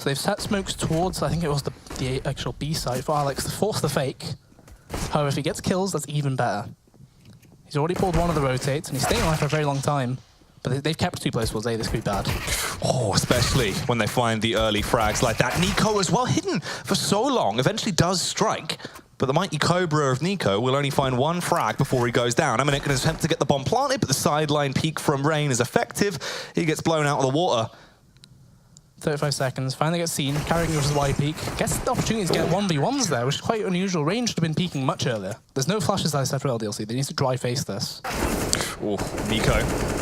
So they've set smokes towards, I think it was the actual B site for Alex to force the fake. However, if he gets kills, that's even better. He's already pulled one of the rotates, and he's staying alive for a very long time. But they've kept 2 players towards A, this could be bad. Oh, especially when they find the early frags like that. Nico as well, hidden for so long, eventually does strike. But the mighty Cobra of Nico will only find 1 frag before he goes down. Epicenter can attempt to get the bomb planted, but the sideline peek from Rain is effective. He gets blown out of the water. 35 seconds, finally gets seen. Carrigan goes to the Y peak. Gets the opportunity to get 1v1s there, which is quite unusual. Rain should have been peeking much earlier. There's no flashes, as I said, for LDLC. They need to dry face this. Oh, Nico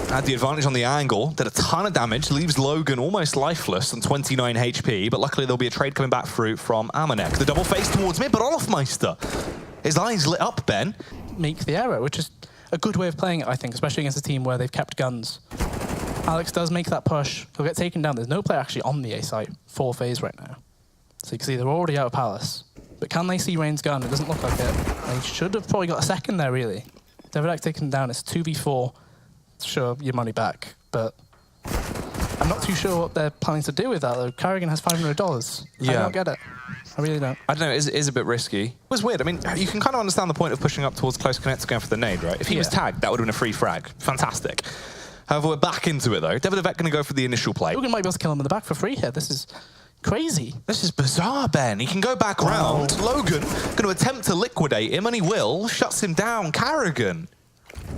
had the advantage on the angle, did a ton of damage, leaves Logan almost lifeless on 29 HP, but luckily there'll be a trade coming back through from Amanek. The double face towards mid, but Olofmeister, his eyes lit up, Ben. Make the error, which is a good way of playing it, I think, especially against a team where they've kept guns. Alex does make that push. He'll get taken down. There's no player actually on the A site for FaZe right now. So you can see they're already out of Palace. But can they see Rain's gun? It doesn't look like it. They should have probably got a second there, really. Devidak taken down. It's 2v4. Sure, your money back. But I'm not too sure what they're planning to do with that, though. Carrigan has $500. Yeah. I don't get it. I really don't. I don't know, it is a bit risky. It was weird. I mean, you can kind of understand the point of pushing up towards close connects going for the nade, right? If he was tagged, that would have been a free frag. Fantastic. However, we're back into it, though. Devidak going to go for the initial play. Logan might be able to kill him in the back for free here. This is crazy. This is bizarre, Ben. He can go back round. Logan going to attempt to liquidate him, and he will. Shuts him down. Carrigan.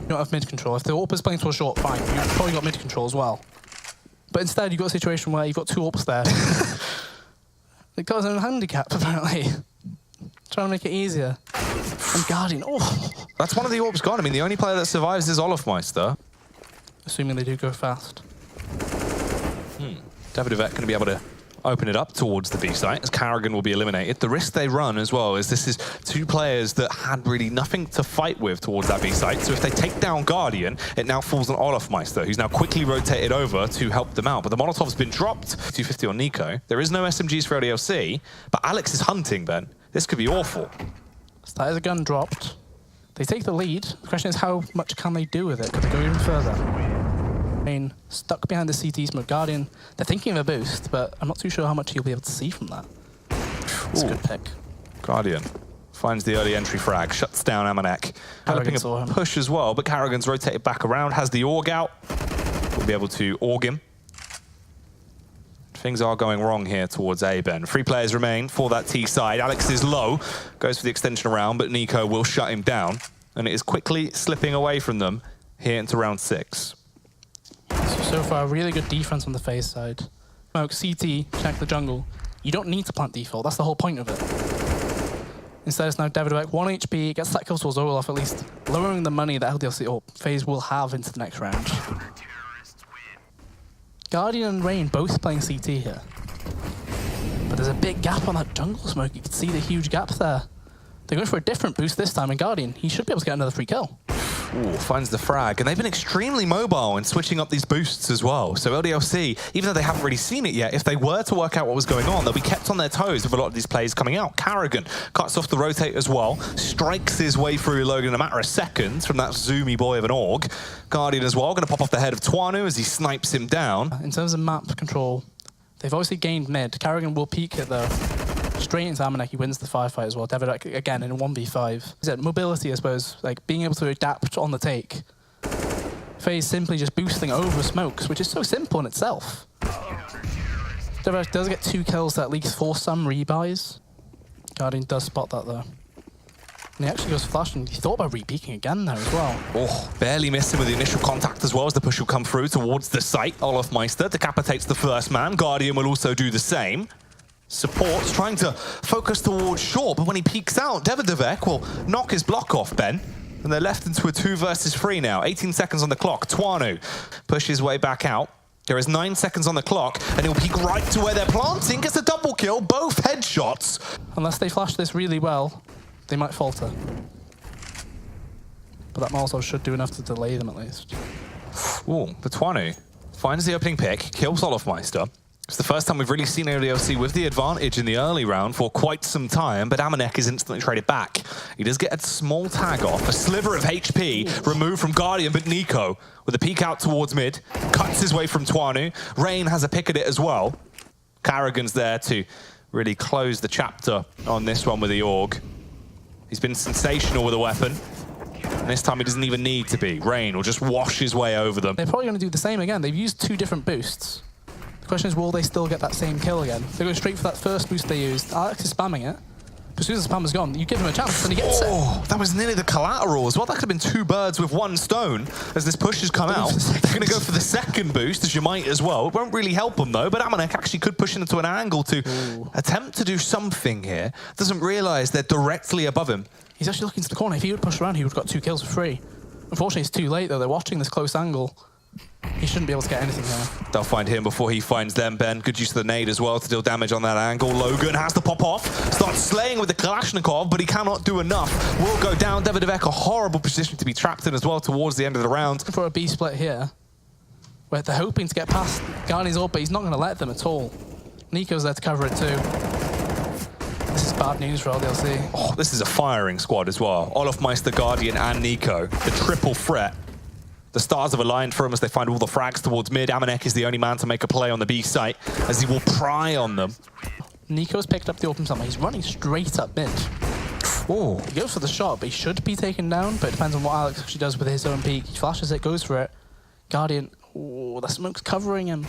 You don't have mid control. If the AWP is playing towards short, fine. You've probably got mid control as well. But instead, you've got a situation where you've got 2 AWPs there. They've got his own handicap, apparently. Trying to make it easier. And Guardian, oh. That's one of the AWPs gone. I mean, the only player that survives is Olofmeister. Assuming they do go fast. Devidak going to be able to open it up towards the B site as Carrigan will be eliminated. The risk they run as well is this is 2 players that had really nothing to fight with towards that B site. So if they take down Guardian, it now falls on Olofmeister, who's now quickly rotated over to help them out. But the Molotov's been dropped. 250 on Nico. There is no SMGs for LDLC, but Alex is hunting, Ben. This could be awful. So that is a gun dropped. They take the lead. The question is, how much can they do with it? Could they go even further? Rain stuck behind the CT smoke. Guardian, they're thinking of a boost, but I'm not too sure how much he'll be able to see from that. It's a good pick. Guardian finds the early entry frag, shuts down Amanek. Helping a push as well, but Carrigan's rotated back around, has the AUG out. We'll be able to AUG him. Things are going wrong here towards A, Ben. 3 players remain for that T side. Alex is low, goes for the extension around, but Nico will shut him down. And it is quickly slipping away from them here into round 6. So far, really good defense on the FaZe side. Smoke, CT, check the jungle. You don't need to plant default, that's the whole point of it. Instead, it's now Devidak, 1 HP, gets that kill towards Olaf, at least lowering the money that LDLC or FaZe will have into the next round. Guardian and Rain both playing CT here. But there's a big gap on that jungle smoke. You can see the huge gap there. They're going for a different boost this time, and Guardian, he should be able to get another free kill. Ooh, finds the frag, and they've been extremely mobile in switching up these boosts as well. So LDLC, even though they haven't really seen it yet, if they were to work out what was going on, they'll be kept on their toes with a lot of these plays coming out. Carrigan cuts off the rotate as well, strikes his way through Logan in a matter of seconds from that zoomy boy of an AUG. Guardian as well, going to pop off the head of Twanu as he snipes him down. In terms of map control, they've obviously gained mid. Carrigan will peek it though. Straight into Amanek, he wins the firefight as well. Devidak again in a 1v5. Is it mobility, I suppose, like being able to adapt on the take. FaZe simply just boosting over smokes, which is so simple in itself. Devidak does get 2 kills to at least force some rebuys. Guardian does spot that though. And he actually goes flash, and he thought about re-peeking again there as well. Oh, barely missed him with the initial contact as well as the push will come through towards the site. Olofmeister decapitates the first man. Guardian will also do the same. Support's trying to focus towards short, but when he peeks out, Devidak will knock his block off, Ben. And they're left into a 2 versus 3 now. 18 seconds on the clock. Twanu pushes his way back out. There is 9 seconds on the clock, and he'll peek right to where they're planting. Gets a double kill, both headshots. Unless they flash this really well, they might falter. But that Molotov should do enough to delay them at least. Ooh, but Twanu finds the opening pick, kills Olofmeister. It's the first time we've really seen LDLC with the advantage in the early round for quite some time, but Amanek is instantly traded back. He does get a small tag off, a sliver of HP removed from Guardian, but Nico, with a peek out towards mid, cuts his way from Twanu. Rain has a pick at it as well. Carrigan's there to really close the chapter on this one with the AUG. He's been sensational with a weapon. And this time he doesn't even need to be. Rain will just wash his way over them. They're probably going to do the same again. They've used 2 different boosts. The question is, will they still get that same kill again? They go straight for that first boost they used. Alex is spamming it. But as soon as the spam is gone, you give him a chance and he gets it. That was nearly the collateral as well. That could have been 2 birds with 1 stone as this push has come out. They're going to go for the second boost, as you might as well. It won't really help them though, but Amanek actually could push into an angle to attempt to do something here. Doesn't realise they're directly above him. He's actually looking to the corner. If he would push around, he would have got 2 kills for free. Unfortunately, it's too late though. They're watching this close angle. He shouldn't be able to get anything here. They'll find him before he finds them, Ben. Good use of the nade as well to deal damage on that angle. Logan has to pop off, starts slaying with the Kalashnikov, but he cannot do enough. Will go down. Davidovek, a horrible position to be trapped in as well towards the end of the round. For a B split here, where they're hoping to get past Guardian's ult, but he's not going to let them at all. Nico's there to cover it too. This is bad news for LDLC. Oh, this is a firing squad as well. Olofmeister, Guardian, and Nico. The triple threat. The stars have aligned for him as they find all the frags towards mid. Amanek is the only man to make a play on the B site as he will pry on them. Nico's picked up the open summer. He's running straight up mid. Oh. He goes for the shot, but he should be taken down, but it depends on what Alex actually does with his own peak. He flashes it, goes for it. Guardian, oh, the smoke's covering him.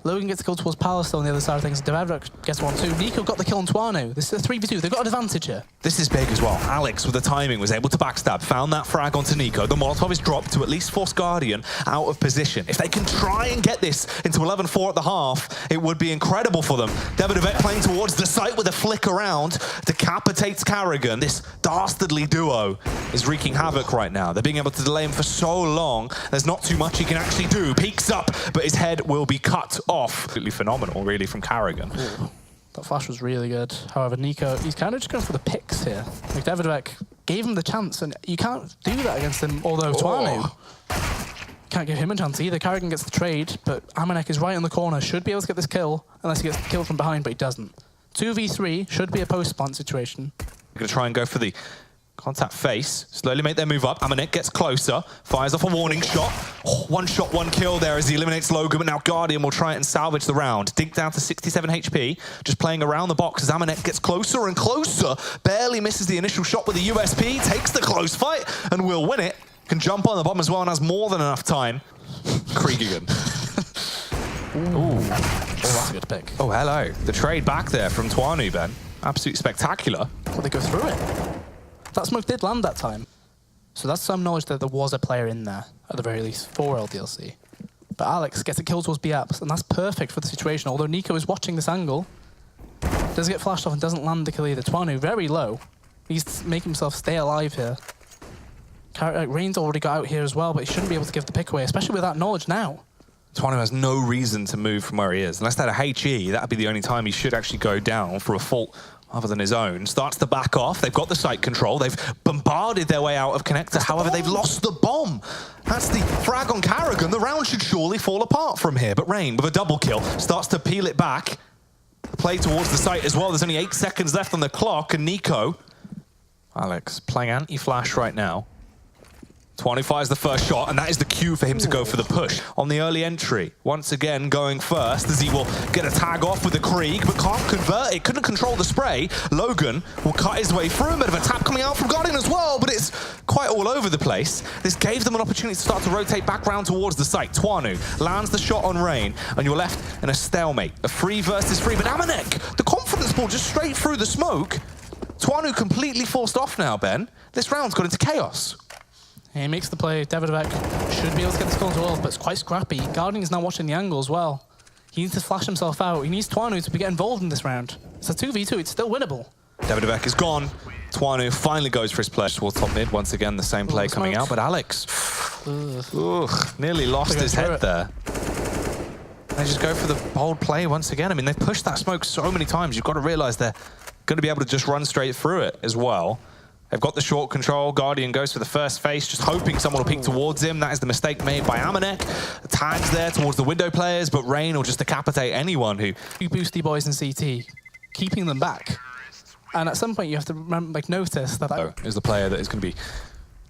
Logan gets to go towards Palace on the other side of things. Davidovek gets 1 too. Nico got the kill on Tuano. This is a 3v2. They've got an advantage here. This is big as well. Alex, with the timing, was able to backstab, found that frag onto Nico. The Molotov is dropped to at least force Guardian out of position. If they can try and get this into 11-4 at the half, it would be incredible for them. Davidovek playing towards the site with a flick around, decapitates Carrigan. This dastardly duo is wreaking havoc right now. They're being able to delay him for so long. There's not too much he can actually do. Peeks up, but his head will be cut off. Absolutely phenomenal, really, from Carrigan. Ooh, that flash was really good. However, Nico, he's kind of just going for the picks here. Like, Davidovek gave him the chance, and you can't do that against him, although Tuano can't give him a chance either. Carrigan gets the trade, but Amanek is right in the corner, should be able to get this kill, unless he gets the kill from behind, but he doesn't. 2v3 should be a post-plant situation. They're going to try and go for the contact face, slowly make their move up. Amanek gets closer, fires off a warning shot. Oh, 1 shot, 1 kill there as he eliminates Logan, but now Guardian will try and salvage the round. Dig down to 67 HP, just playing around the box as Amanek gets closer and closer. Barely misses the initial shot with the USP, takes the close fight and will win it. Can jump on the bomb as well and has more than enough time. Kriegigan. Ooh. Oh, that's a good pick. Oh, hello. The trade back there from Tuanu, Ben. Absolutely spectacular. Well, they go through it. That smoke did land that time. So that's some knowledge that there was a player in there, at the very least, for LDLC. But Alex gets a kill towards B-Apps, and that's perfect for the situation. Although Nico is watching this angle, does get flashed off and doesn't land the kill either. Tuanu, very low. He's making himself stay alive here. Rain's already got out here as well, but he shouldn't be able to give the pick away, especially with that knowledge now. Tuanu has no reason to move from where he is. Unless they had a HE, that would be the only time he should actually go down for a fault other than his own. Starts to back off. They've got the site control. They've bombarded their way out of connector. However, they've lost the bomb. That's the frag on Carrigan. The round should surely fall apart from here. But Rain, with a double kill, starts to peel it back. Play towards the site as well. There's only 8 seconds left on the clock. And Nico, Alex, playing anti-flash right now. Tuanu fires the first shot, and that is the cue for him to go for the push on the early entry. Once again, going first, as he will get a tag off with the Krieg, but can't convert it, couldn't control the spray. Logan will cut his way through, a bit of a tap coming out from Guardian as well, but it's quite all over the place. This gave them an opportunity to start to rotate back round towards the site. Tuanu lands the shot on Rain, and you're left in a stalemate. A 3 versus 3, but Amanek, the confidence ball just straight through the smoke. Tuanu completely forced off now, Ben. This round's got into chaos. He makes the play. Davidovek should be able to get this kill as well, but it's quite scrappy. Guardian is now watching the angle as well. He needs to flash himself out. He needs Tuanu to get involved in this round. It's a 2v2. It's still winnable. Davidovek is gone. Tuanu finally goes for his play towards top mid. Once again, the same play coming out, but Alex nearly lost his head there. They just go for the bold play once again. I mean, they've pushed that smoke so many times. You've got to realize they're going to be able to just run straight through it as well. They've got the short control. Guardian goes for the first face, just hoping someone will peek towards him. That is the mistake made by Amanek. The tags there towards the window players, but Rain will just decapitate anyone who... You boosty boys in CT, keeping them back. And at some point you have to remember, notice that... is the player that is going to be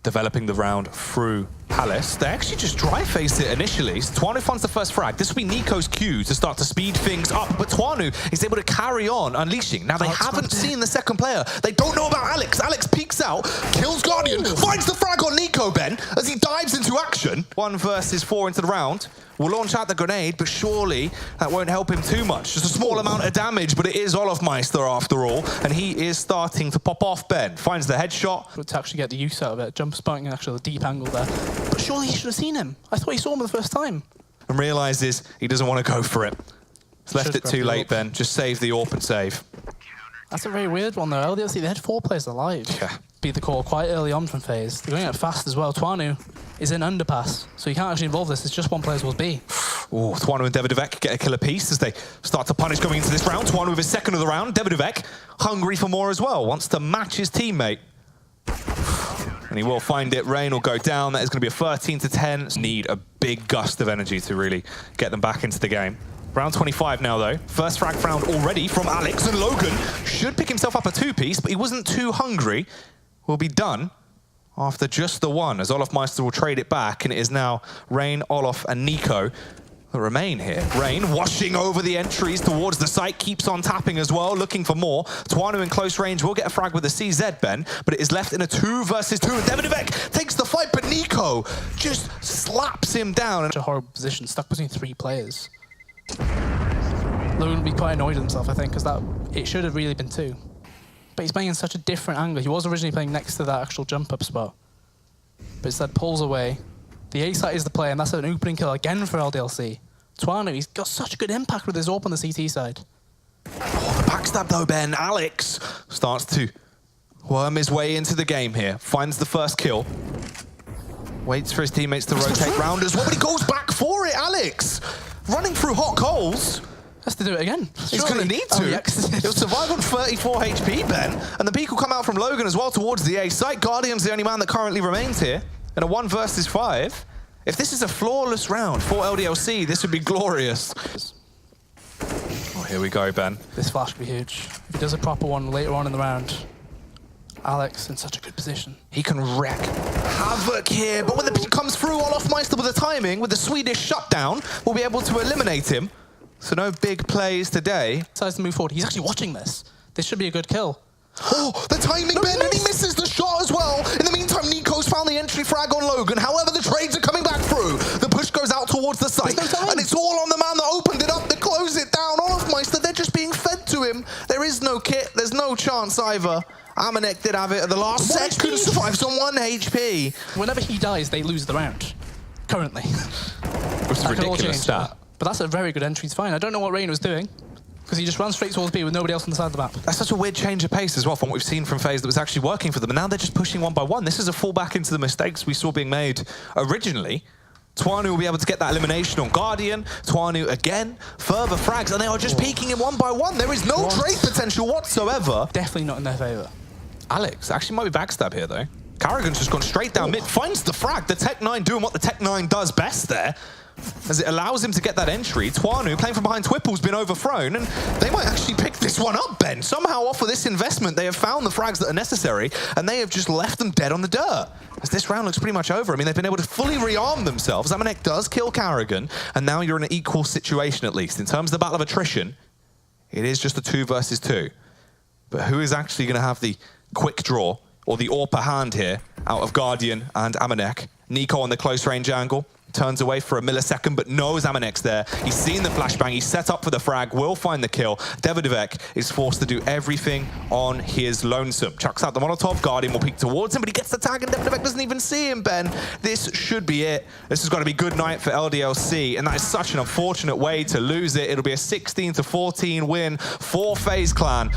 developing the round through Palace. They actually just dry face it initially. So TOP-10 finds the first frag. This will be Nico's cue to start to speed things up, but TOP-10 is able to carry on unleashing. Now they haven't seen the second player. They don't know about Alex. Alex peeks out, kills Guardian, finds the frag on Nico, Ben, as he dives into action. 1 versus 4 into the round. Will launch out the grenade, but surely that won't help him too much. Just a small amount of damage, but it is Olofmeister after all, and he is starting to pop off. Ben finds the headshot. To actually get the use out of it, jump spotting actually a deep angle there. But surely he should have seen him. I thought he saw him the first time. And realizes he doesn't want to go for it. He's left it too late, Ben. Just save the AWP and save. That's a very weird one though. LDLC, they had 4 players alive. Yeah. Beat the call quite early on from FaZe. They're going out fast as well. TOP-10 is in underpass, so you can't actually involve this. It's just one player towards B. Oh, TOP-10 and Devidovek get a killer piece as they start to punish going into this round. TOP-10 with his second of the round. Devidovek hungry for more as well. Wants to match his teammate. And he will find it. Rain will go down. That is going to be a 13-10. Need a big gust of energy to really get them back into the game. Round 25 now, though. First frag found already from Alex, and Logan should pick himself up a 2-piece, but he wasn't too hungry. Will be done after just the 1, as Olofmeister will trade it back, and it is now Rain, Olof, and Nico that remain here. Rain washing over the entries towards the site, keeps on tapping as well, looking for more. TOP-10 in close range will get a frag with the CZ, Ben, but it is left in a 2 versus 2. Devidovek takes the fight, but Nico just slaps him down. Such a horrible position, stuck between 3 players. Logan would be quite annoyed at himself, I think, because it should have really been 2. But he's playing in such a different angle. He was originally playing next to that actual jump-up spot. But instead pulls away. The A-site is the play, and that's an opening kill again for LDLC. TOP-10, he's got such a good impact with his AWP on the CT side. Oh, the backstab though, Ben. Alex starts to worm his way into the game here. Finds the first kill. Waits for his teammates to rotate round as well, but he goes back for it, Alex! Running through hot coals. Has to do it again. He's going to need to. Oh, yeah. He'll survive on 34 HP, Ben. And the peak will come out from Logan as well towards the A site. Guardian's the only man that currently remains here in a 1 versus 5. If this is a flawless round for LDLC, this would be glorious. Oh, here we go, Ben. This flash could be huge. If he does a proper one later on in the round, Alex in such a good position. He can wreak havoc here, but when the peak comes through, Olofmeister with the timing, with the Swedish shutdown, will be able to eliminate him. So no big plays today. Decides to move forward. He's actually watching this. This should be a good kill. Oh, the timing, Ben, and he misses the shot as well. In the meantime, Nico's found the entry frag on Logan. However, the trades are coming back through. The push goes out towards the site, and it's all on the man that opened it up to close it down. Olofmeister, they're just being fed to him. There is no kit. There's no chance either. Amanek did have it at the last second. Survives on 1 HP. Whenever he dies, they lose the round. Currently. It's a ridiculous stat. But that's a very good entry. It's fine. I don't know what Rain was doing, because he just ran straight towards B with nobody else on the side of the map. That's such a weird change of pace as well from what we've seen from FaZe that was actually working for them. And now they're just pushing 1 by 1. This is a fallback into the mistakes we saw being made originally. TOP-10 will be able to get that elimination on Guardian. TOP-10 again, further frags, and they are just peeking in 1 by 1. There is no trade potential whatsoever. Definitely not in their favour. Alex actually might be backstab here though. Carrigan's just gone straight down mid, finds the frag. The Tech-9 doing what the Tech-9 does best there, as it allows him to get that entry. TOP-10 playing from behind Twipple's been overthrown, and they might actually pick this one up, Ben. Somehow off of this investment, they have found the frags that are necessary, and they have just left them dead on the dirt. As this round looks pretty much over. I mean, they've been able to fully rearm themselves. Amanek does kill Carrigan, and now you're in an equal situation at least. In terms of the battle of attrition, it is just a 2 versus 2. But who is actually going to have the quick draw, or the upper hand here, out of Guardian and Amanek? Nico on the close range angle. Turns away for a millisecond, but knows Amanek's there. He's seen the flashbang. He's set up for the frag. Will find the kill. Devidovek is forced to do everything on his lonesome. Chucks out the Molotov. Guardian will peek towards him, but he gets the tag, and Devidovek doesn't even see him, Ben. This should be it. This is going to be good night for LDLC, and that is such an unfortunate way to lose it. It'll be a 16-14 win for FaZe Clan.